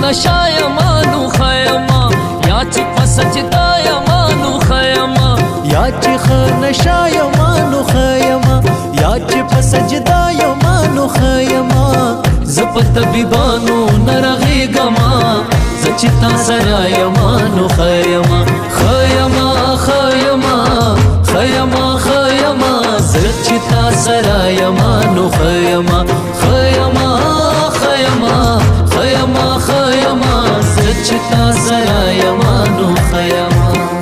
نشا یما نو خیما یا چې په سجدا یما نو خیما یا چې نشا یما نو خیما یا چې په سجدا یما نو خیما زپ طبيبانو نرغېږما زه چې تا سره یما نو خیما خیما خیما خیما خیما زه چې تا سره یما نو خیما خیما خیما خیما خیما زه چې تا سره یما نو خیما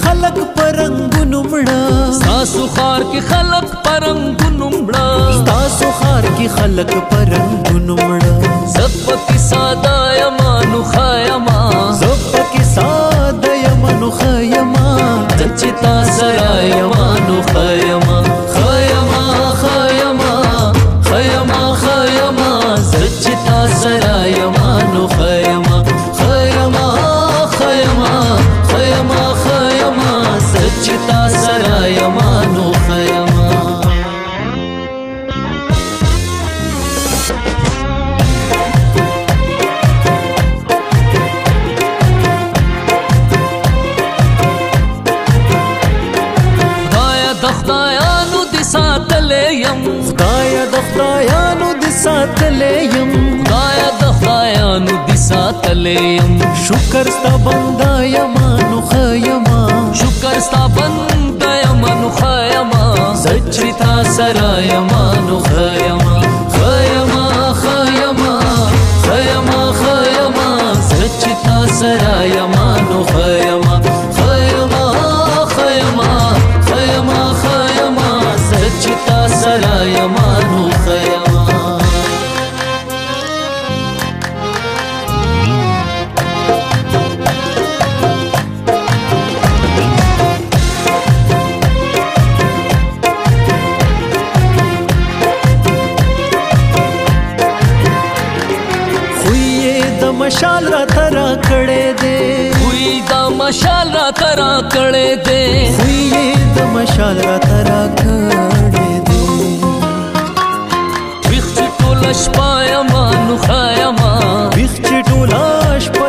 خلق پرنګونو مړه ستاسو خار کې خلق پرنګونو مړه ستاسو خار کې خلق پرنګونو مړه زپ کې ساده یما نو خیما زپ کې ساده یما نو خیما چې تا سره یما نو خیما خیما خیما خیما خیما چې تا سره یما نو خیما خیما خیما خیما چې تا سره یما نو خیما خدایا د خدایانو دې ساتلې یم خدایا د خدایانو دې ساتلې یم خدایا د خدایانو دې ساتلې یم شکر ستا بنده یما نو خیما شکر ستا بنده یما نو خیما چې تا سره یما نو خیما خیما خیما خیما خیما چې تا سره یما نو خیما خیما خیما خیما خیما چې تا سره یما نو خیما مشال را ترا کړه دے وی دا مشال را ترا کړه دے وی دا مشال را ترا کړه دے ویخ ټول شپه یما نو خیما ویخ ټول شپه